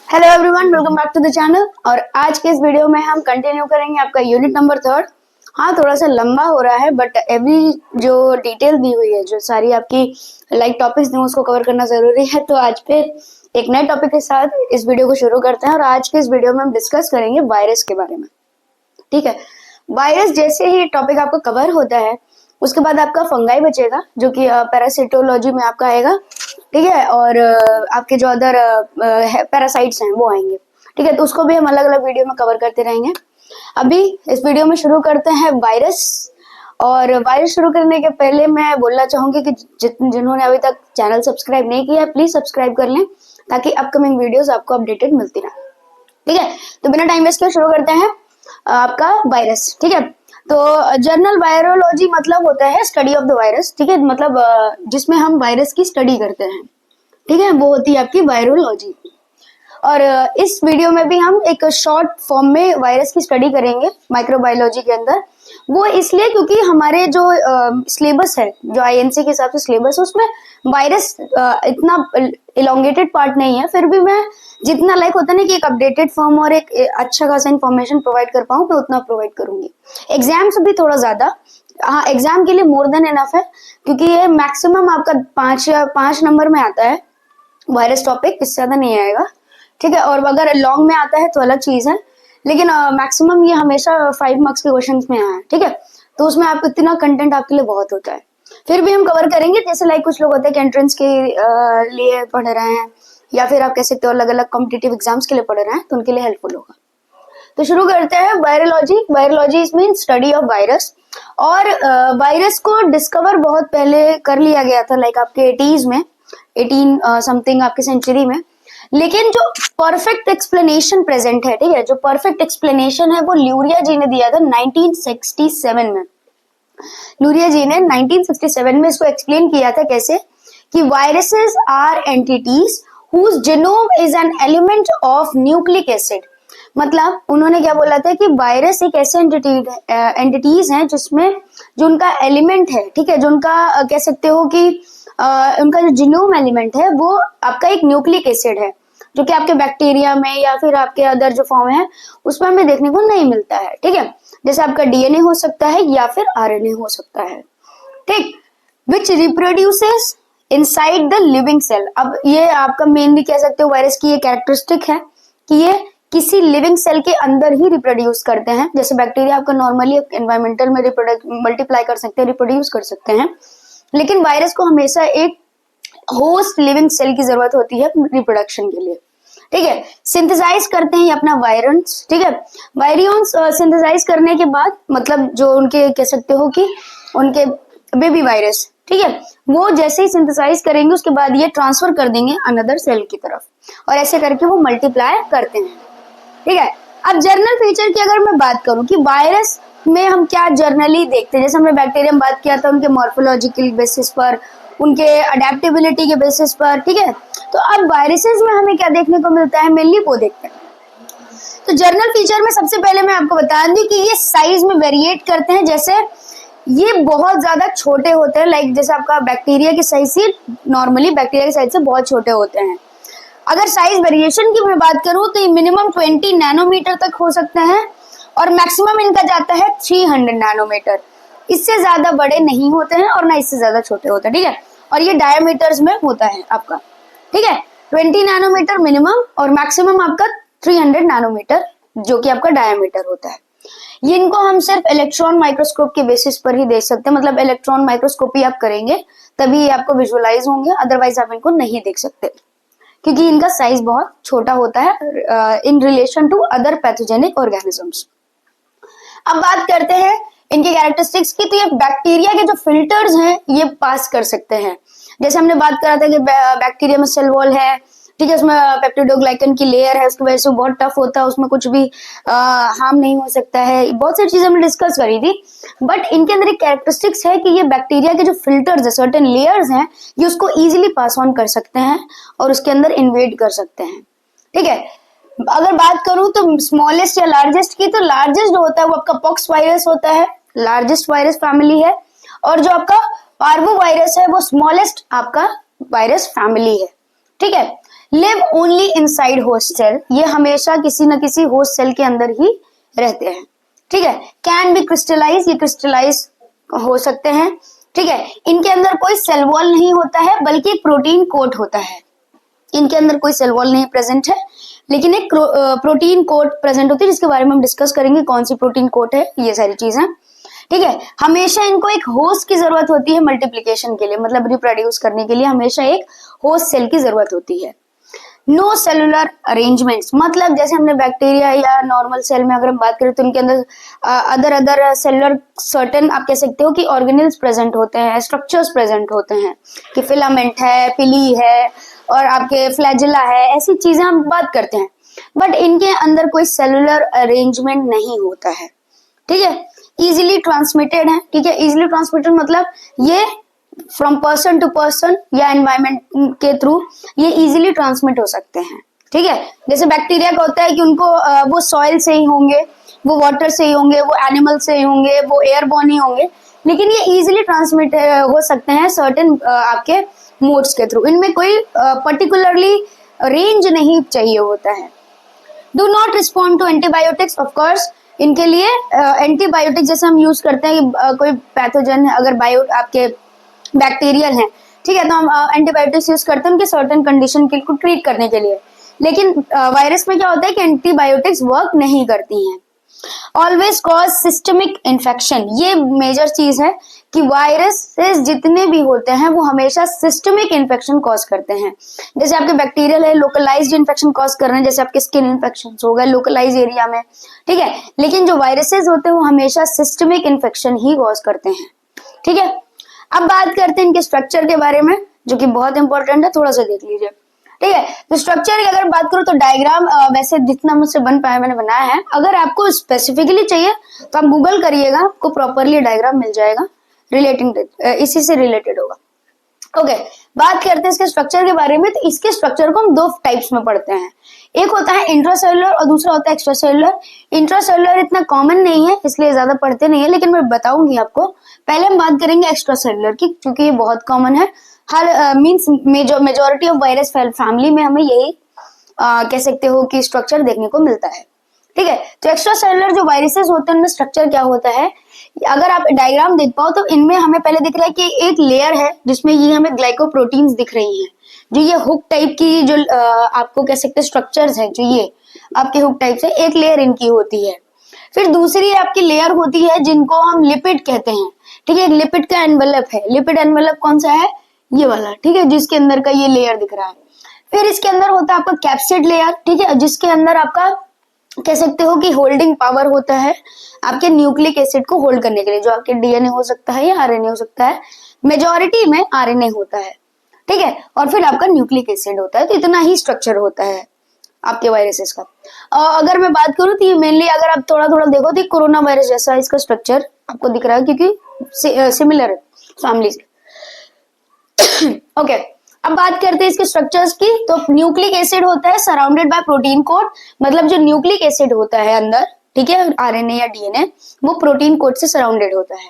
Hello everyone, welcome back to the channel. और आज के इस वीडियो में हम कंटिन्यू करेंगे आपका यूनिट नंबर 3। हाँ, थोड़ा सा लंबा हो रहा है बट एवरी जो डिटेल दी हुई है, जो सारी आपकी टॉपिक्स दी उसको कवर करना जरूरी है। तो आज फिर एक नए टॉपिक के साथ इस वीडियो को शुरू करते हैं और आज के इस वीडियो में हम डिस्कस करेंगे वायरस के बारे में। ठीक है, वायरस जैसे ही टॉपिक आपका कवर होता है उसके बाद आपका फंगाई बचेगा जो कि पैरासिटोलॉजी में आपका आएगा। ठीक है, और आपके जो अदर पैरासाइट्स हैं वो आएंगे। ठीक है, तो उसको भी हम अलग अलग वीडियो में कवर करते रहेंगे। अभी इस वीडियो में शुरू करते हैं वायरस। और वायरस शुरू करने के पहले मैं बोलना चाहूंगी कि जिन्होंने अभी तक चैनल सब्सक्राइब नहीं किया है प्लीज सब्सक्राइब कर लें ताकि अपकमिंग वीडियोस आपको अपडेटेड मिलती रहे। ठीक है, तो बिना टाइम वेस्ट के शुरू करते हैं आपका वायरस। ठीक है, तो जर्नल वायरोलॉजी मतलब होता है स्टडी ऑफ द वायरस। ठीक है, मतलब जिसमें हम वायरस की स्टडी करते हैं। ठीक है, वो होती है आपकी वायरोलॉजी। और इस वीडियो में भी हम एक शॉर्ट फॉर्म में वायरस की स्टडी करेंगे माइक्रोबायोलॉजी के अंदर। वो इसलिए क्योंकि हमारे जो सिलेबस है, जो आईएनसी के हिसाब से सिलेबस है, उसमें वायरस इतना इलोंगेटेड पार्ट नहीं है। फिर भी मैं जितना होता है ना कि एक अपडेटेड फॉर्म और एक अच्छा खासा इन्फॉर्मेशन प्रोवाइड कर पाऊँ, मैं उतना प्रोवाइड करूंगी। एग्जाम से भी थोड़ा ज्यादा, हाँ एग्जाम के लिए मोर देन इनफ है क्योंकि ये मैक्सिमम आपका 5 नंबर में आता है वायरस टॉपिक, इससे ज्यादा नहीं आएगा। ठीक है, और अगर लॉन्ग में आता है तो अलग चीज है, लेकिन मैक्सिमम ये हमेशा 5 मार्क्स के क्वेश्चन में आया है। ठीक है, तो उसमें आपको इतना कंटेंट आपके लिए बहुत होता है। फिर भी हम कवर करेंगे, जैसे कुछ लोग होते हैं कि एंट्रेंस के लिए पढ़ रहे हैं या फिर आप कह सकते हो अलग अलग कॉम्पिटिटिव एग्जाम्स के लिए पढ़ रहे हैं, तो उनके लिए हेल्पफुल होगा। तो शुरू करते हैं virology. Virology is mean study of virus. और वायरस को डिस्कवर बहुत पहले कर लिया गया था, आपके 80s में, 18 समथिंग आपके सेंचुरी में। लेकिन जो परफेक्ट एक्सप्लेनेशन प्रेजेंट है, ठीक है, जो परफेक्ट एक्सप्लेनेशन है वो ल्यूरिया जी ने दिया था 1967 में। ल्यूरिया जी ने 1967 में इसको एक्सप्लेन किया था कैसे कि viruses are entities whose genome is an element of nucleic acid। मतलब उन्होंने क्या बोला था कि वायरस एक ऐसे एंटिटीज हैं जिसमें जो उनका एलिमेंट है, ठीक है, जो उनका कह सकते हो कि उनका जो जीनोम एलिमेंट है वो आपका एक न्यूक्लिक एसिड है, जो कि आपके बैक्टीरिया में या फिर आपके अदर जो फॉर्म है उसमें हमें देखने को नहीं मिलता है। ठीक है, जैसे आपका डीएनए हो सकता है या फिर आरएनए हो सकता है। ठीक, which reproduces inside the living cell. अब ये आपका मेनली कह सकते हो वायरस की ये कैरेक्टरिस्टिक है कि ये किसी लिविंग सेल के अंदर ही रिप्रोड्यूस करते हैं। जैसे बैक्टीरिया आपका नॉर्मली एनवायरमेंटल में मल्टीप्लाई कर सकते हैं, रिप्रोड्यूस कर सकते हैं, लेकिन वायरस को हमेशा एक होस्ट लिविंग सेल की जरूरत होती है रिप्रोडक्शन के लिए। ठीक है, सिंथेसाइज करते हैं अपना वायरन्स। ठीक है, वायरियंस सिंथेसाइज करने के बाद मतलब जो उनके कह सकते हो कि उनके बेबी वायरस, ठीक है, वो जैसे ही सिंथेसाइज करेंगे उसके बाद ये ट्रांसफर कर देंगे अनदर सेल की तरफ और ऐसे करके वो मल्टीप्लाई करते हैं। ठीक है, अब जर्नल फीचर की अगर मैं बात करूं कि वायरस में हम क्या जर्नली देखते हैं, जैसे हमने बैक्टीरिया में बात किया था उनके मॉर्फोलॉजिकल बेसिस पर, उनके अडेप्टेबिलिटी के बेसिस पर। ठीक है, तो अब वायरसेस में हमें क्या देखने को मिलता है, मेनली वो देखते हैं। तो जर्नल फीचर में सबसे पहले मैं आपको बता दूं कि ये साइज में वेरिएट करते हैं। जैसे ये बहुत ज्यादा छोटे होते हैं, जैसे आपका बैक्टीरिया की साइज से, नॉर्मली बैक्टीरिया की साइज से बहुत छोटे होते हैं। अगर साइज वेरिएशन की मैं बात करूं तो ये मिनिमम 20 नैनोमीटर तक हो सकते हैं और मैक्सिमम इनका जाता है 300 नैनोमीटर। इससे ज्यादा बड़े नहीं होते हैं और ना इससे ज्यादा छोटे होते हैं। ठीक है, और ये डायमीटर्स में होता है आपका। ठीक है, 20 नैनोमीटर मिनिमम और मैक्सिमम आपका 300 नैनोमीटर जो कि आपका डायमीटर होता है। ये इनको हम सिर्फ इलेक्ट्रॉन माइक्रोस्कोप के बेसिस पर ही देख सकते हैं, मतलब इलेक्ट्रॉन माइक्रोस्कोपी आप करेंगे तभी ये आपको विजुअलाइज होंगे, अदरवाइज आप इनको नहीं देख सकते क्योंकि इनका साइज बहुत छोटा होता है in relation to other pathogenic organisms. अब बात करते हैं इनके कैरेक्टरिस्टिक्स की। तो ये बैक्टीरिया के जो फिल्टर्स हैं ये पास कर सकते हैं। जैसे हमने बात करा था कि बैक्टीरिया में सेल वॉल है, ठीक है, उसमें पेप्टिडोग्लाइकन की लेयर है, उसकी वजह से बहुत टफ होता है, उसमें कुछ भी हार्म नहीं हो सकता है। बहुत सारी चीजें हमने डिस्कस करी थी, बट इनके अंदर एक कैरेक्टरिस्टिक्स है कि ये बैक्टीरिया के जो फिल्टर्स है, सर्टेन लेयर्स हैं, ये उसको इजीली पास ऑन कर सकते हैं और उसके अंदर इन्वेड कर सकते हैं। ठीक है, अगर बात करूं तो स्मॉलेस्ट या लार्जेस्ट की, तो लार्जेस्ट जो होता है वो आपका पॉक्स वायरस होता है, लार्जेस्ट वायरस फैमिली है, और जो आपका पार्वो वायरस है वो स्मॉलेस्ट आपका वायरस फैमिली है। ठीक है, live only inside host cell, ये हमेशा किसी न किसी होस्ट सेल के अंदर ही रहते हैं, ठीक है। कैन बी क्रिस्टलाइज, ये क्रिस्टलाइज हो सकते हैं, ठीक है। इनके अंदर कोई सेल वॉल नहीं होता है बल्कि प्रोटीन कोट होता है, इनके अंदर कोई सेल वॉल नहीं प्रेजेंट है लेकिन एक प्रोटीन कोट प्रेजेंट होती है जिसके बारे में हम डिस्कस करेंगे कौन सी प्रोटीन कोट है, ये सारी चीजें, ठीक है। हमेशा इनको एक होस्ट की जरूरत होती है मल्टीप्लिकेशन के लिए, मतलब रिप्रोड्यूस करने के लिए हमेशा एक होस्ट सेल की जरूरत होती है। नो सेलुलर अरेंजमेंट्स, मतलब जैसे हमने बैक्टीरिया या नॉर्मल सेल में अगर हम बात करें तो उनके अंदर अदर सेलुलर सर्टेन आप कह सकते हो कि ऑर्गेनेल्स प्रेजेंट होते हैं, स्ट्रक्चर्स प्रेजेंट होते हैं कि फिलामेंट है, पिली है और आपके फ्लैजिला है, ऐसी चीजें हम बात करते हैं, बट इनके अंदर कोई सेलुलर अरेंजमेंट नहीं होता है, ठीक है। इजीली ट्रांसमिटेड है, ठीक है। इजीली ट्रांसमिटेड मतलब ये फ्रॉम पर्सन टू पर्सन या एनवायरमेंट के थ्रू ये इजीली ट्रांसमिट हो सकते हैं, ठीक है। जैसे बैक्टीरिया का होता है कि उनको वो सॉइल से ही होंगे, वो वाटर से ही होंगे, वो एनिमल से ही होंगे, वो एयरबॉर्न ही होंगे, लेकिन ये इजीली ट्रांसमिट हो सकते हैं सर्टेन आपके मोड्स के थ्रू, इनमें कोई पर्टिकुलरली रेंज नहीं चाहिए होता है। Do not respond to antibiotics, of course इनके लिए एंटीबायोटिक जैसे हम यूज करते हैं कि कोई पैथोजन है, अगर बायो आपके बैक्टीरियल है, ठीक है, तो हम एंटीबायोटिक्स यूज करते हैं उनके सर्टेन कंडीशन को ट्रीट करने के लिए, लेकिन वायरस में क्या होता है कि एंटीबायोटिक्स वर्क नहीं करती हैं। ऑलवेज कॉज सिस्टमिक इन्फेक्शन, ये मेजर चीज है कि वायरसेस जितने भी होते हैं वो हमेशा सिस्टमिक इन्फेक्शन कॉज करते हैं। जैसे आपके बैक्टीरियल है लोकलाइज्ड इन्फेक्शन कॉज कर रहे हैं, जैसे आपके स्किन इन्फेक्शन हो गए लोकलाइज एरिया में, ठीक है, लेकिन जो वायरसेस होते हैं वो हमेशा सिस्टमिक इन्फेक्शन ही कॉज करते हैं, ठीक है। अब बात करते हैं इनके स्ट्रक्चर के बारे में जो कि बहुत इंपॉर्टेंट है, थोड़ा सा देख लीजिए, ठीक है। तो स्ट्रक्चर की अगर बात करूं तो डायग्राम वैसे जितना मुझसे बन पाया मैंने बनाया है, अगर आपको स्पेसिफिकली चाहिए तो आप गूगल करिएगा, आपको प्रॉपरली डायग्राम मिल जाएगा रिलेटिंग, इसी से रिलेटेड होगा, ओके। बात करते हैं इसके स्ट्रक्चर के बारे में, तो इसके स्ट्रक्चर को हम दो टाइप्स में पढ़ते हैं, एक होता है इंट्रासेलुलर और दूसरा होता है एक्स्ट्रासेलुलर। इंट्रासेलुलर इतना कॉमन नहीं है इसलिए ज्यादा पढ़ते नहीं है, लेकिन मैं बताऊंगी आपको। पहले हम बात करेंगे एक्स्ट्रासेलुलर की, क्योंकि ये बहुत कॉमन है, हर means majority of virus family में हमें यही कह सकते हो कि स्ट्रक्चर देखने को मिलता है, ठीक है। तो एक्स्ट्रा सेलुलर जो वायरसेस होते हैं उनमें स्ट्रक्चर क्या होता है, अगर आप डायग्राम देख पाओ तो इनमें हमें पहले दिख रहा है कि एक लेयर है जिसमें ये हमें ग्लाइकोप्रोटीन्स दिख रही हैं, जो ये हुक टाइप की जो आपको कह सकते हैं स्ट्रक्चर्स हैं, जो ये आपके हुक टाइप से एक लेयर इनकी होती है। फिर दूसरी आपकी लेयर होती है जिनको हम लिपिड कहते हैं, ठीक है। लिपिड का एनवेलप है, लिपिड एनवेलप कौन सा है, ये वाला, ठीक है, जिसके अंदर का ये लेयर दिख रहा है। फिर इसके अंदर होता है आपका कैप्सिड लेयर, ठीक है, जिसके अंदर आपका कह सकते हो कि होल्डिंग पावर होता है आपके न्यूक्लिक एसिड को होल्ड करने के लिए, जो आपके डीएनए हो सकता है या आरएनए हो सकता है, मेजॉरिटी में आरएनए होता है, ठीक है। और फिर आपका न्यूक्लिक एसिड होता है, तो इतना ही स्ट्रक्चर होता है आपके वायरसेस का। अगर मैं बात करूं तो ये मेनली अगर आप थोड़ा थोड़ा देखो तो कोरोना वायरस जैसा इसका स्ट्रक्चर आपको दिख रहा है, क्योंकि सिमिलर है फैमिली से। ओके, अब बात करते हैं इसके स्ट्रक्चर्स की। तो न्यूक्लिक एसिड होता है सराउंडेड बाय प्रोटीन कोट, मतलब जो न्यूक्लिक एसिड होता है अंदर, ठीक है, आरएनए या डीएनए, वो प्रोटीन कोट से सराउंडेड होता है।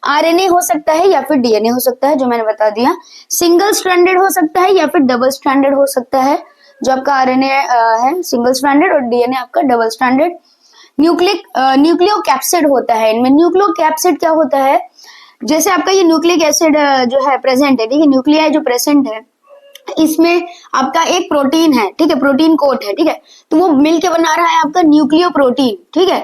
आरएनए हो सकता है या फिर डीएनए हो सकता है, जो मैंने बता दिया। सिंगल स्ट्रैंडेड हो सकता है या फिर डबल स्ट्रैंडेड हो सकता है। जो आपका आरएनए है सिंगल स्ट्रैंडेड और डीएनए आपका डबल स्ट्रैंडेड। न्यूक्लियो कैप्सिड होता है इनमें। न्यूक्लियो कैप्सिड क्या होता है, जैसे आपका ये न्यूक्लिक एसिड जो है प्रेजेंट है, ठीक है, न्यूक्लियाई जो प्रेजेंट है इसमें आपका एक प्रोटीन है, ठीक है, प्रोटीन कोट है, ठीक है, तो वो मिलके बना रहा है आपका न्यूक्लियो प्रोटीन, ठीक है,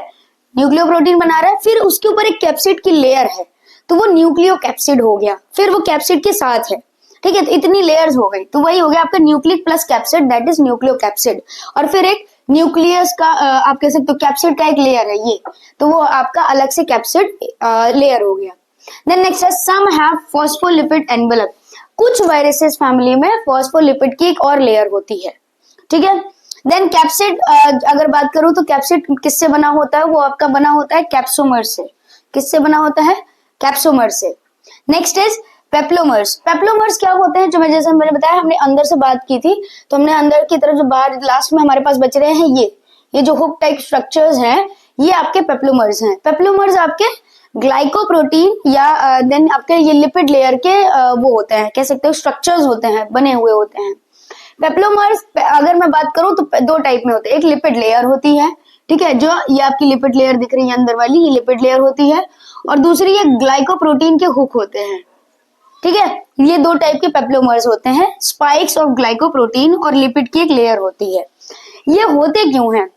न्यूक्लियो प्रोटीन बना रहा है। फिर उसके ऊपर एक कैप्सिड की लेयर है, तो वो न्यूक्लियो कैप्सिड हो गया, फिर वो कैप्सिड के साथ है, ठीक है, तो इतनी लेयर्स हो गई, तो वही हो गया आपका nucleic plus capsid, that is nucleo capsid. और फिर एक न्यूक्लियस का आप कह सकते हो कैप्सिड का एक लेयर है ये, तो वो आपका अलग से कैप्सिड लेयर हो गया। देन नेक्स्ट है सम हैव फॉस्फोलिपिड एनवेलप। कुछ वायरसेस फैमिली में फॉस्फोलिपिड की एक और लेयर होती है, ठीक है। देन कैप्सिड अगर बात करूं तो कैप्सिड किससे बना होता है, वो आपका बना होता है कैप्सोमर से। किससे बना होता है, कैप्सोमर से। Next is peplomers. पेप्लोमर्स क्या होते हैं, जो मैं जैसे मैंने बताया हमने अंदर से बात की थी, तो हमने अंदर की तरफ जो बाहर लास्ट में हमारे पास बच रहे हैं ये जो हुक टाइप स्ट्रक्चर्स हैं, ये आपके पेप्लोमर्स हैं। पेप्लोमर्स आपके ग्लाइकोप्रोटीन या देन आपके ये लिपिड लेयर के वो होते हैं, कह सकते हो स्ट्रक्चर्स होते हैं, बने हुए होते हैं। पेप्लोमर्स अगर मैं बात करूं तो दो टाइप में होते हैं, एक लिपिड लेयर होती है, ठीक है, जो ये आपकी लिपिड लेयर दिख रही है अंदर वाली, ये लिपिड लेयर होती है, और दूसरी ये ग्लाइकोप्रोटीन के हुक होते हैं, ठीक है। ये दो टाइप के पेप्लोमर्स होते हैं, स्पाइक्स ऑफ ग्लाइकोप्रोटीन और लिपिड की एक लेयर होती है। ये होते क्यों हैं?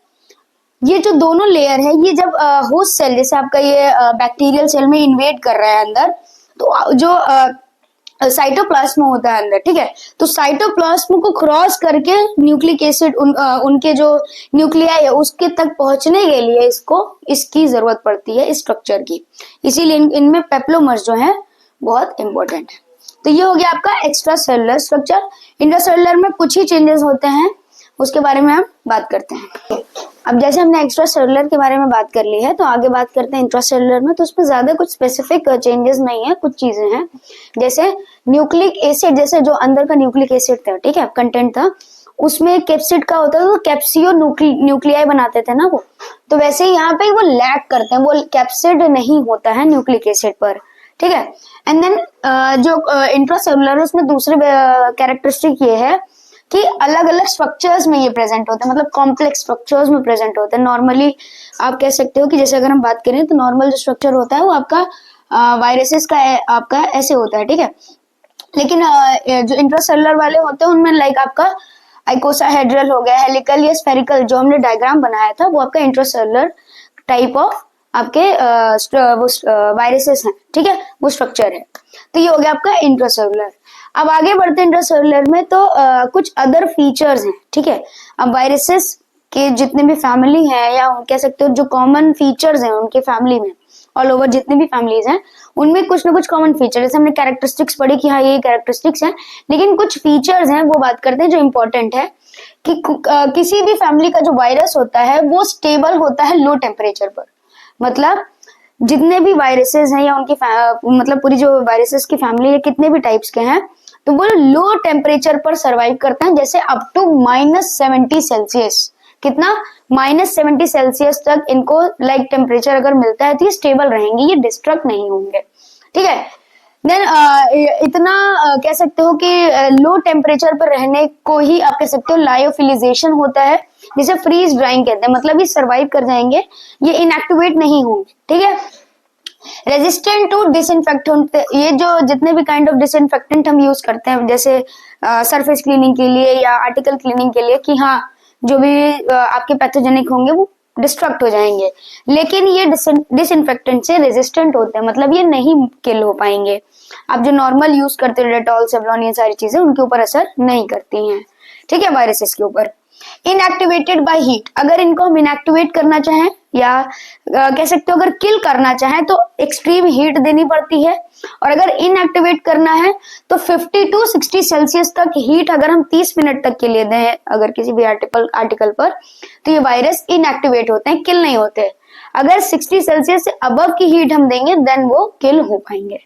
ये जो दोनों लेयर है, ये जब होस्ट सेल जैसे आपका ये बैक्टीरियल सेल में इन्वेड कर रहा है अंदर, तो जो साइटोप्लाज्म होता है अंदर, ठीक है, तो साइटोप्लाज्म को क्रॉस करके न्यूक्लिक एसिड उनके जो न्यूक्लियाई है उसके तक पहुंचने के लिए इसकी जरूरत पड़ती है, इस स्ट्रक्चर की। इसीलिए इनमें पेप्लोमर्स जो है बहुत इंपॉर्टेंट है। तो ये हो गया आपका एक्स्ट्रा सेलुलर स्ट्रक्चर। इंट्रासेलुलर में कुछ ही चेंजेस होते हैं, उसके बारे में हम बात करते हैं। अब जैसे हमने एक्स्ट्रा सेलुलर के बारे में बात कर ली है, तो आगे बात करते हैं इंट्रासेलुलर में। तो उसमें ज्यादा कुछ स्पेसिफिक चेंजेस नहीं है, कुछ चीजें हैं, जैसे न्यूक्लिक एसिड, जैसे जो अंदर का न्यूक्लिक एसिड था, ठीक है, कंटेंट था, उसमें कैप्सिड का होता था, तो कैप्सियो न्यूक्लियाई बनाते थे ना वो, तो वैसे ही यहाँ पे वो लैक करते हैं, वो कैप्सिड नहीं होता है न्यूक्लिक एसिड पर, ठीक है। एंड देन जो इंट्रासेलुलर है उसमें दूसरी कैरेक्टरिस्टिक ये है कि अलग अलग स्ट्रक्चर्स में ये प्रेजेंट होते हैं, मतलब कॉम्प्लेक्स स्ट्रक्चर्स में प्रेजेंट होते हैं। नॉर्मली आप कह सकते हो कि जैसे अगर हम बात करें तो नॉर्मल जो स्ट्रक्चर होता है वो आपका वायरसेस का आपका ऐसे होता है, ठीक है, लेकिन जो इंट्रासेलुलर वाले होते हैं उनमें लाइक आपका आइकोसाहेड्रल हो गया, हेलिकल या स्फेरिकल, जो हमने डायग्राम बनाया था वो आपका इंट्रासेलुलर टाइप ऑफ आपके वायरसेस हैं, ठीक है, वो स्ट्रक्चर है। तो ये हो गया आपका इंट्रासेलुलर। अब आगे बढ़ते हैं इंट्रासेलुलर में, तो कुछ अदर फीचर्स हैं, ठीक है। अब वायरसेस के जितने भी फैमिली हैं, या कह सकते हो जो कॉमन फीचर्स हैं उनके फैमिली में, ऑल ओवर जितने भी फैमिलीज हैं उनमें कुछ ना कुछ कॉमन फीचर, जैसे हमने कैरेक्टरिस्टिक्स पढ़ी कि हाँ ये कैरेक्टरिस्टिक्स हैं, लेकिन कुछ फीचर्स हैं वो बात करते हैं जो इंपॉर्टेंट है कि किसी भी फैमिली का जो वायरस होता है वो स्टेबल होता है लो टेम्परेचर पर। मतलब जितने भी वायरसेस हैं या उनकी मतलब पूरी जो वायरसेस की फैमिली है कितने भी टाइप्स के हैं, तो वो लो टेम्परेचर पर सरवाइव करते हैं, जैसे अप टू -70 सेल्सियस। कितना? -70 सेल्सियस तक इनको लाइक टेम्परेचर अगर मिलता है तो ये स्टेबल रहेंगे, ये डिस्ट्रक्ट नहीं होंगे, ठीक है। देन इतना कह सकते हो कि लो टेम्परेचर पर रहने को ही आप कह सकते हो लायोफिलिजेशन होता है, जिसे फ्रीज ड्राइंग कहते हैं, मतलब ये सरवाइव कर जाएंगे, ये इनएक्टिवेट नहीं होंगे, ठीक है। रेजिस्टेंट टू डिसइंफेक्टेंट, ये जो जितने भी काइंड ऑफ डिसइंफेक्टेंट हम यूज करते हैं, जैसे सरफेस क्लीनिंग के लिए या आर्टिकल क्लीनिंग के लिए, कि हाँ जो भी आपके पैथोजेनिक होंगे वो डिस्ट्रक्ट हो जाएंगे, लेकिन ये डिसइंफेक्टेंट से रेजिस्टेंट होते हैं, मतलब ये नहीं किल हो पाएंगे। आप जो नॉर्मल यूज करते हो डेटॉल, सेवलॉन, ये सारी चीजें उनके ऊपर असर नहीं करती हैं, ठीक है, वायरसेस के ऊपर। इनएक्टिवेटेड बाय हीट, अगर इनको हम इनएक्टिवेट करना चाहें या कह सकते हो अगर किल करना चाहें तो एक्सट्रीम हीट देनी पड़ती है, और अगर इनएक्टिवेट करना है तो 50 to 60 सेल्सियस तक हीट अगर हम 30 मिनट तक के लिए दें अगर किसी भी आर्टिकल पर, तो ये वायरस इनएक्टिवेट होते हैं, किल नहीं होते। अगर 60 सेल्सियस से अबव की हीट हम देंगे देन वो किल हो पाएंगे,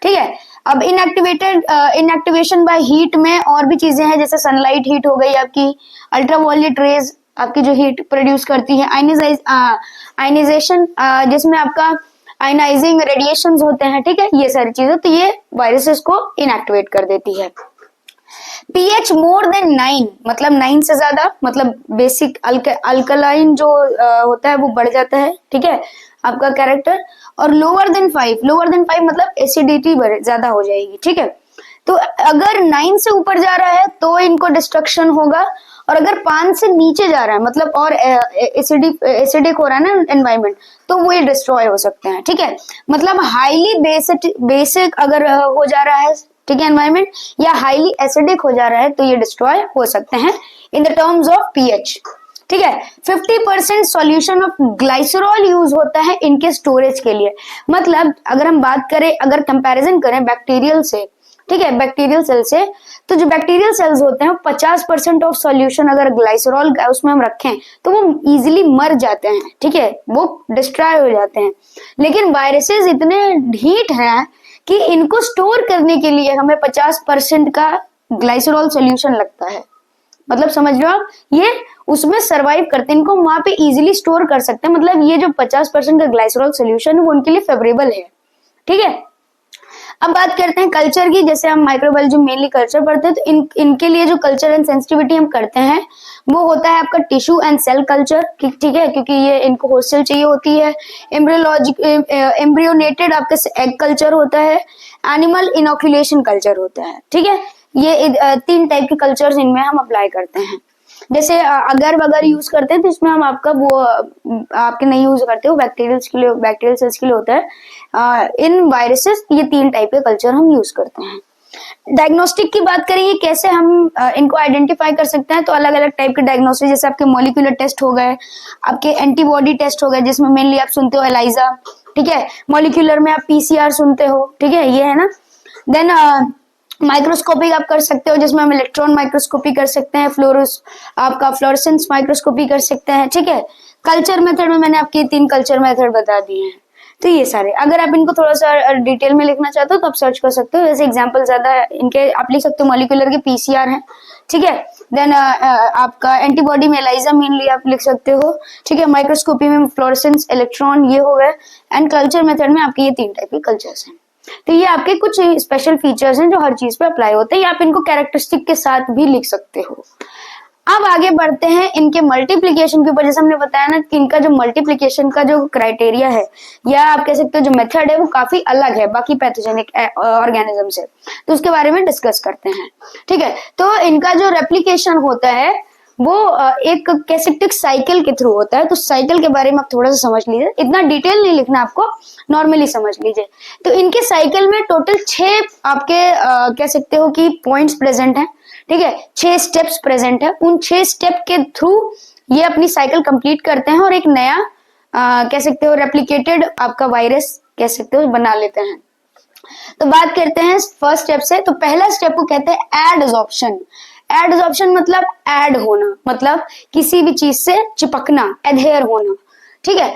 ठीक है। अब इनएक्टिवेशन बाय हीट में और भी चीजें हैं, जैसे सनलाइट हीट हो गई आपकी, अल्ट्रावायलेट रेज आपकी जो हीट प्रोड्यूस करती है, आयनाइजेशन जिसमें आपका आयनाइजिंग रेडिएशंस होते हैं, ठीक है, ये सारी चीजें, तो ये वायरसेस को इनएक्टिवेट कर देती है। pH मोर देन 9, मतलब 9 से ज्यादा, मतलब बेसिक अल्कलाइन जो होता है वो बढ़ जाता है, ठीक है, आपका कैरेक्टर, और लोअर देन 5 मतलब एसिडिटी ज्यादा हो जाएगी, ठीक है। तो अगर 9 से ऊपर जा रहा है तो इनको डिस्ट्रक्शन होगा, और अगर 5 से नीचे जा रहा है मतलब और एसिडिक हो रहा है ना एनवायरमेंट, तो वो ये डिस्ट्रॉय हो सकते हैं, ठीक है। मतलब हाईली बेसिक अगर हो जा रहा है, ठीक है, एनवायरमेंट, या हाईली एसिडिक हो जा रहा है तो ये डिस्ट्रॉय हो सकते हैं in the terms of pH, ठीक है। 50% सॉल्यूशन ऑफ ग्लाइसरॉल यूज होता है इनके स्टोरेज के लिए। मतलब अगर हम बात करें, अगर कंपैरिजन करें बैक्टीरियल से, ठीक है, बैक्टीरियल सेल से, तो जो बैक्टीरियल सेल्स होते हैं 50% ऑफ सॉल्यूशन अगर ग्लाइसरॉल उसमें हम रखें तो वो इजीली मर जाते हैं, ठीक है, वो डिस्ट्रॉय हो जाते हैं। लेकिन वायरसेस इतने ढीठ हैं कि इनको स्टोर करने के लिए हमें 50% का ग्लाइसरॉल सॉल्यूशन लगता है। मतलब समझ रहे हो आप, ये उसमें सरवाइव करते हैं, इनको वहां पे इजीली स्टोर कर सकते हैं। मतलब ये जो 50% का ग्लाइसरॉल सॉल्यूशन है वो उनके लिए फेवरेबल है, ठीक है। अब बात करते हैं कल्चर की। जैसे हम माइक्रोबायोलॉजी मेनली कल्चर पढ़ते हैं, तो इनके लिए जो कल्चर एंड सेंसिटिविटी हम करते हैं वो होता है आपका टिश्यू एंड सेल कल्चर, ठीक है, क्योंकि ये इनको होस्ट सेल चाहिए होती है। एम्ब्रियोनेटेड आपका एग कल्चर होता है, एनिमल इनोकुलेशन कल्चर होता है, ठीक है। ये 3 टाइप के कल्चर्स इनमें हम अप्लाई करते हैं। जैसे अगर वगैरह यूज करते हैं तो इसमें हम आपका वो आपके नहीं यूज करते हो, बैक्टीरियल सेल्स के लिए होता है। इन वायरसेस ये 3 टाइप के कल्चर हम यूज करते हैं। डायग्नोस्टिक की बात करेंगे, कैसे हम इनको आइडेंटिफाई कर सकते हैं, तो अलग अलग टाइप के डायग्नोस्टिक, जैसे आपके मॉलिक्यूलर टेस्ट हो गए, आपके एंटीबॉडी टेस्ट हो गए, जिसमें मेनली आप सुनते हो एलाइजा, ठीक है। मॉलिक्यूलर में आप पीसीआर सुनते हो, ठीक है, ये है ना। देन माइक्रोस्कोपिक आप कर सकते हो, जिसमें हम इलेक्ट्रॉन माइक्रोस्कोपी कर सकते हैं, फ्लोरेसेंस माइक्रोस्कोपी कर सकते हैं, ठीक है। कल्चर मेथड में मैंने आपके 3 कल्चर मेथड बता दिए हैं। तो ये सारे, अगर आप इनको थोड़ा सा डिटेल में लिखना चाहते हो तो आप सर्च कर सकते हो। जैसे एग्जांपल ज्यादा इनके आप लिख सकते हो, मॉलिक्यूलर के पीसीआर है, ठीक है। देन आपका एंटीबॉडी में एलाइजा मेनली आप लिख सकते हो, ठीक है। माइक्रोस्कोपी में फ्लोरेसेंस, इलेक्ट्रॉन, ये हो गए। एंड कल्चर मेथड में आपके ये 3 टाइप के कल्चर्स हैं। तो ये आपके कुछ स्पेशल फीचर्स हैं जो हर चीज पे अप्लाई होते हैं, या आप इनको कैरेक्टरिस्टिक के साथ भी लिख सकते हो। अब आगे बढ़ते हैं इनके मल्टीप्लिकेशन के ऊपर। जैसे हमने बताया ना कि इनका जो मल्टीप्लिकेशन का जो क्राइटेरिया है, या आप कह सकते हो जो मेथड है, वो काफी अलग है बाकी पैथोजेनिक ऑर्गेनिज्म से, तो उसके बारे में डिस्कस करते हैं, ठीक है। तो इनका जो रेप्लिकेशन होता है वो एक कह सकते साइकिल के थ्रू होता है। तो साइकिल के बारे में आप थोड़ा सा समझ लीजिए, इतना डिटेल नहीं लिखना आपको, नॉर्मली समझ लीजिए। तो इनके साइकिल में टोटल 6 आपके कह सकते हो कि पॉइंट्स प्रेजेंट हैं, ठीक है। 6 स्टेप्स प्रेजेंट है। उन 6 स्टेप के थ्रू ये अपनी साइकिल कंप्लीट करते हैं और एक नया कह सकते हो रेप्लिकेटेड आपका वायरस कह सकते हो बना लेते हैं। तो बात करते हैं फर्स्ट स्टेप से। तो पहला स्टेप को कहते हैं एडसॉर्प्शन। एडसॉर्प्शन मतलब ऐड होना, मतलब किसी भी चीज से चिपकना, एडहेयर होना, ठीक है।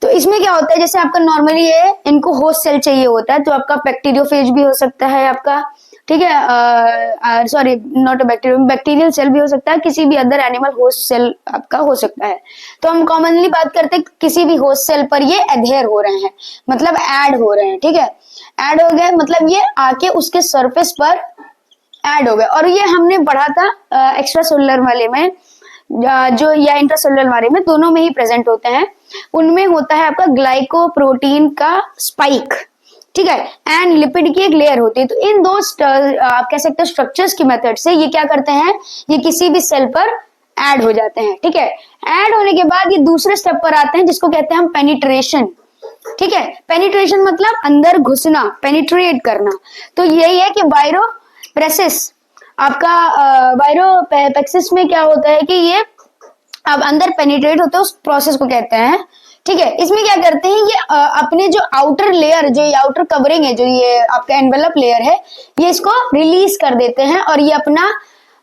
तो इसमें क्या होता है, जैसे आपका नॉर्मली ये इनको होस्ट सेल चाहिए होता है, तो आपका बैक्टीरियोफेज भी हो सकता है आपका, ठीक है, सॉरी नॉट बैक्टीरियल सेल भी हो सकता है, किसी भी अदर एनिमल होस्ट सेल आपका हो सकता है। तो हम कॉमनली बात करते हैं किसी भी होस्ट सेल पर ये एडहेयर हो रहे हैं, मतलब ऐड हो रहे हैं, ठीक है। ऐड हो गए मतलब ये आके उसके सरफेस पर ऐड हो गए। और ये हमने पढ़ा था एक्स्ट्रा सेलुलर वाले में जो, या इंट्रासेलुलर वाले में, दोनों में ही प्रेजेंट होते हैं। उनमें होता है आपका ग्लाइकोप्रोटीन का स्पाइक, ठीक है, एंड लिपिड की एक लेयर होती है। तो इन 2 आप कह सकते हैं स्ट्रक्चर्स की मेथड से ये क्या करते हैं, ये किसी भी सेल पर ऐड हो जाते हैं, ठीक है। ऐड होने के बाद ये दूसरे स्टेप पर आते हैं, जिसको कहते हैं हम पेनिट्रेशन, ठीक है। पेनिट्रेशन मतलब अंदर घुसना, पेनिट्रेट करना। तो यही है कि वायरोप्रेसिस आपका वायरोपेक्सिस में क्या होता है कि ये अब अंदर पेनिट्रेट होते हैं, उस प्रोसेस को कहते हैं, ठीक है। इसमें क्या करते हैं, ये अपने जो आउटर लेयर, जो ये आउटर कवरिंग है, जो ये आपका एनवेलप लेयर है, ये इसको रिलीज कर देते हैं और ये अपना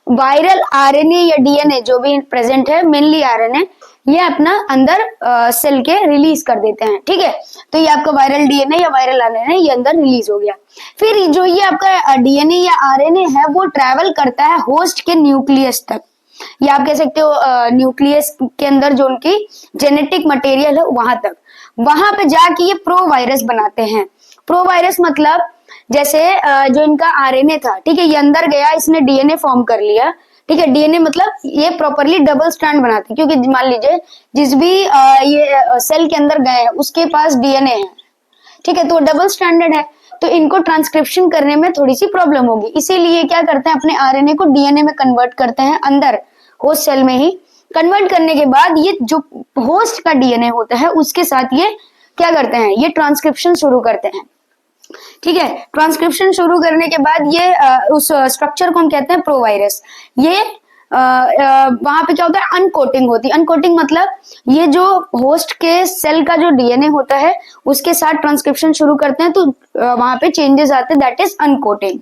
वायरल आरएनए या डीएनए जो भी प्रेजेंट है, मेनली आरएनए, ये अपना अंदर सेल के रिलीज कर देते हैं, ठीक है। तो ये आपका वायरल डीएनए या वायरल आरएनए ये अंदर रिलीज हो गया। फिर जो ये आपका डीएनए या आरएनए है वो ट्रैवल करता है होस्ट के न्यूक्लियस तक, या आप कह सकते हो न्यूक्लियस के अंदर जो उनकी जेनेटिक मटेरियल है वहां तक। वहां पे जाके ये प्रो वायरस बनाते हैं। प्रो वायरस मतलब जैसे जो इनका आरएनए था, ठीक है, ये अंदर गया, इसने डीएनए फॉर्म कर लिया, ठीक है। डीएनए मतलब ये प्रॉपरली डबल स्ट्रैंड बनाते, क्योंकि मान लीजिए जिस भी ये सेल के अंदर गए उसके पास डीएनए है, ठीक है, तो डबल स्टैंडर्ड है, तो इनको ट्रांसक्रिप्शन करने में थोड़ी सी प्रॉब्लम होगी। इसीलिए क्या करते हैं, अपने आरएनए को डीएनए में कन्वर्ट करते हैं अंदर होस्ट सेल में ही। कन्वर्ट करने के बाद ये जो होस्ट का डीएनए होता है उसके साथ ये क्या करते हैं, ये ट्रांसक्रिप्शन शुरू करते हैं, ठीक है। ट्रांसक्रिप्शन शुरू करने के बाद ये उस स्ट्रक्चर को हम कहते हैं प्रोवायरस। ये वहां पे क्या होता है, अनकोटिंग होती है। अनकोटिंग मतलब ये जो होस्ट के सेल का जो डीएनए होता है उसके साथ ट्रांसक्रिप्शन शुरू करते हैं, तो वहां पे चेंजेस आते हैं, दैट इज अनकोटिंग,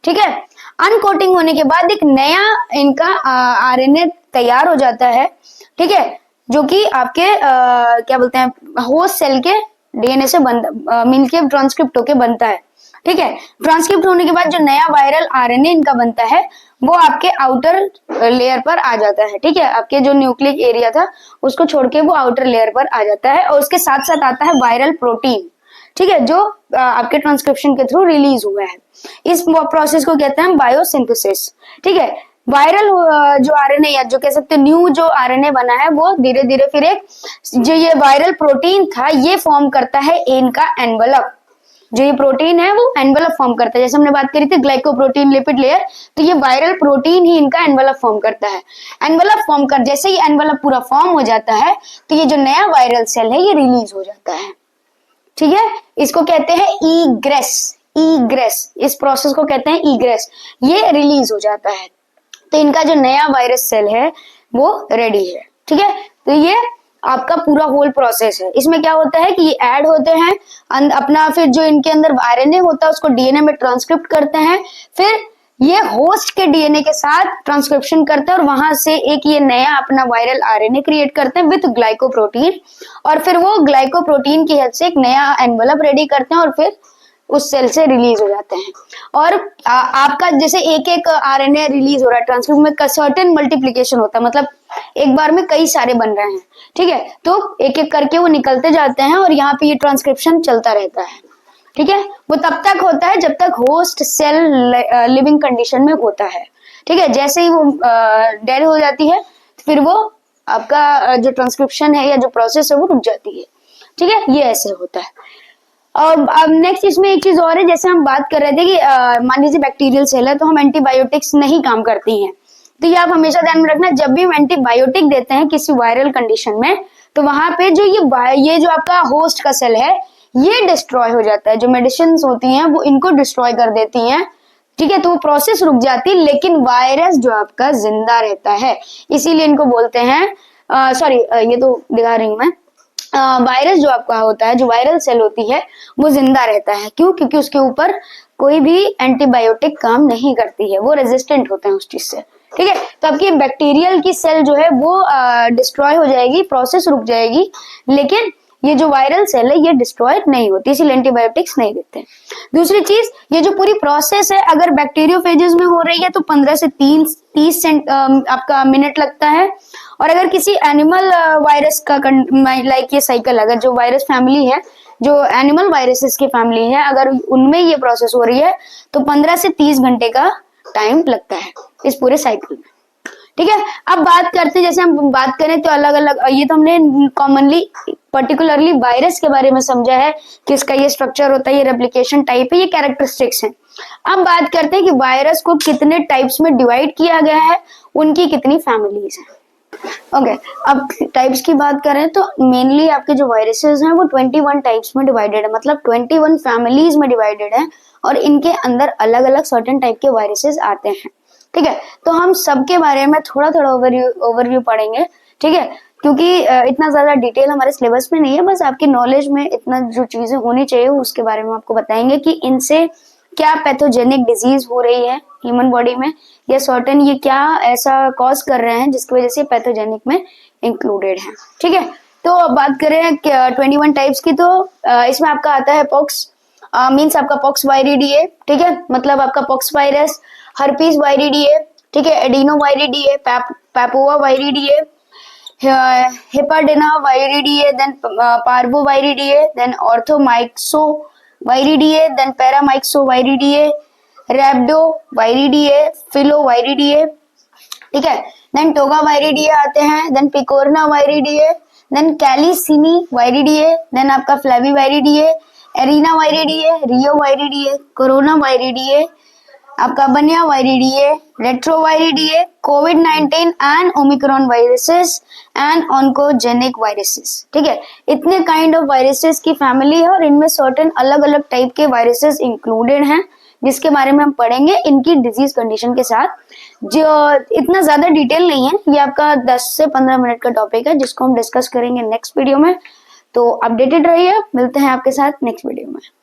ठीक है। अनकोटिंग होने के बाद एक नया इनका आरएनए तैयार हो जाता है, ठीक है, जो कि आपके क्या बोलते हैं होस्ट सेल के डीएनए से मिलके ट्रांसक्रिप्ट होके बनता है, ठीक है। ट्रांसक्रिप्ट होने के बाद जो नया वायरल आरएनए इनका बनता है वो आपके आउटर लेयर पर आ जाता है, ठीक है। आपके जो न्यूक्लिक एरिया था उसको छोड़ के वो आउटर लेयर पर आ जाता है, और उसके साथ साथ आता है वायरल प्रोटीन, ठीक है, जो आपके ट्रांसक्रिप्शन के थ्रू रिलीज हुआ है। इस प्रोसेस को कहते हैं बायोसिंथेसिस। ठीक है, वायरल जो आरएनए या जो कह सकते हैं न्यू जो आरएनए बना है वो धीरे धीरे फिर एक जो ये वायरल प्रोटीन था ये फॉर्म करता है इनका एनवलप। जो ये प्रोटीन है वो एनवलप फॉर्म करता है, जैसे हमने बात करी थी ग्लाइकोप्रोटीन लिपिड लेयर, तो ये वायरल प्रोटीन ही इनका एनवलप फॉर्म करता है। एनवलप फॉर्म कर जैसे ही एनवलप पूरा फॉर्म हो जाता है तो ये जो नया वायरल सेल है ये रिलीज हो जाता है। ठीक है, इसको कहते हैं ईग्रेस। ईग्रेस, इस प्रोसेस को कहते हैं ईग्रेस। ये रिलीज हो जाता है तो इनका जो नया वायरस सेल है वो रेडी है। ठीक है, तो ये आपका पूरा होल प्रोसेस है। इसमें क्या होता है कि ये ऐड होते हैं अपना, फिर जो इनके अंदर आरएनए होता है उसको डीएनए में ट्रांसक्रिप्ट करते हैं, फिर ये होस्ट के डीएनए के साथ ट्रांसक्रिप्शन करते हैं और वहां से एक ये नया अपना वायरल आरएनए क्रिएट करते हैं विद ग्लाइकोप्रोटीन, और फिर वो ग्लाइकोप्रोटीन की हेल्प से एक नया एनवलप रेडी करते हैं और फिर उस सेल से रिलीज हो जाते हैं। और आपका जैसे एक एक आरएनए रिलीज हो रहा है ट्रांसक्रिप्ट में सर्टेन मल्टीप्लिकेशन होता है, मतलब एक बार में कई सारे बन रहे हैं। ठीक है, तो एक एक करके वो निकलते जाते हैं और यहाँ पे ये ट्रांसक्रिप्शन चलता रहता है। ठीक है, वो तब तक होता है जब तक होस्ट सेल लिविंग कंडीशन में होता है। ठीक है, जैसे ही वो डेड हो जाती है फिर वो आपका जो ट्रांसक्रिप्शन है या जो प्रोसेस है वो रुक जाती है। ठीक है, ये ऐसे होता है। अब नेक्स्ट इसमें एक चीज और है, जैसे हम बात कर रहे थे कि मान लीजिए बैक्टीरियल सेल है तो हम एंटीबायोटिक्स नहीं काम करती हैं, तो ये आप हमेशा ध्यान में रखना, जब भी हम एंटीबायोटिक देते हैं किसी वायरल कंडीशन में तो वहां पे जो ये जो आपका होस्ट का सेल है ये डिस्ट्रॉय हो जाता है। जो मेडिसिन होती हैं वो इनको डिस्ट्रॉय कर देती हैं। ठीक है, तो वो प्रोसेस रुक जाती है लेकिन वायरस जो आपका जिंदा रहता है, इसीलिए इनको बोलते हैं सॉरी ये तो दिखा रही हूं मैं, वायरस जो आपका होता है, जो वायरल सेल होती है वो जिंदा रहता है। क्यों? क्योंकि उसके ऊपर कोई भी एंटीबायोटिक काम नहीं करती है, वो रेजिस्टेंट होते हैं उस चीज से। ठीक है, तो आपकी बैक्टीरियल की सेल जो है वो डिस्ट्रॉय हो जाएगी, प्रोसेस रुक जाएगी, लेकिन ये जो वायरल सेल है ये डिस्ट्रॉय नहीं होती, इसीलिए एंटीबायोटिक्स नहीं देते। दूसरी चीज, ये जो पूरी प्रोसेस है अगर बैक्टीरियोफेजेस में हो रही है तो 15 से 30 आपका मिनट लगता है, और अगर किसी एनिमल वायरस का लाइक ये साइकिल, अगर जो वायरस फैमिली है, जो एनिमल वायरसेस की फैमिली है, अगर उनमें ये प्रोसेस हो रही है तो 15 से 30 घंटे का टाइम लगता है इस पूरे साइकिल में। ठीक है, अब बात करते हैं, जैसे हम बात करें तो अलग अलग, ये तो हमने कॉमनली पर्टिकुलरली वायरस के बारे में समझा है कि इसका ये स्ट्रक्चर होता है, ये रेप्लिकेशन टाइप है, ये कैरेक्टरिस्टिक्स हैं। अब बात करते हैं कि वायरस को कितने टाइप्स में डिवाइड किया गया है, उनकी कितनी फैमिलीज हैं। ओके, अब टाइप्स की बात करें तो मेनली आपके जो वायरसेस हैं वो 21 टाइप्स में डिवाइडेड है, मतलब 21 फैमिलीज में डिवाइडेड है, और इनके अंदर अलग अलग सर्टेन टाइप के वायरसेस आते हैं। ठीक है, तो हम सबके बारे में थोड़ा थोड़ा ओवरव्यू पढ़ेंगे। ठीक है, क्योंकि इतना ज्यादा डिटेल हमारे सिलेबस में नहीं है, बस आपकी नॉलेज में इतना जो चीजें होनी चाहिए उसके बारे में आपको बताएंगे कि इनसे क्या पैथोजेनिक डिजीज हो रही है ह्यूमन बॉडी में, या सर्टेन ये क्या ऐसा कॉज कर रहे हैं जिसकी वजह से पैथोजेनिक में इंक्लूडेड है। ठीक है, तो अब बात करें 21 टाइप्स की, तो इसमें आपका आता है पॉक्स, मीन्स आपका पॉक्स वायरिडिए। ठीक है, मतलब आपका पॉक्स वायरस, हर्पीस वायरिडिए, ठीक है, adenoviridae, papovaviridae, hepadnaviridae, then parvoviridae, then orthomyxoviridae, then paramyxoviridae, rhabdoviridae, filoviridae. ठीक है, देन टोगा वायरिडिए आते हैं, then picornaviridae, then caliciviridae, then आपका flaviviridae, arenaviridae, reoviridae, coronaviridae, आपका bunyaviridae, retroviridae, कोविड-19 and omicron viruses and oncogenic viruses. ठीक है, इतने काइंड ऑफ वायरसेस की फैमिली है और इनमें सर्टेन अलग अलग टाइप के वायरसेस इंक्लूडेड हैं, जिसके बारे में हम पढ़ेंगे इनकी डिजीज कंडीशन के साथ। जो इतना ज्यादा डिटेल नहीं है, ये आपका 10 से 15 मिनट का टॉपिक है जिसको हम डिस्कस करेंगे नेक्स्ट वीडियो में। तो अपडेटेड रहिए, मिलते हैं आपके साथ नेक्स्ट वीडियो में।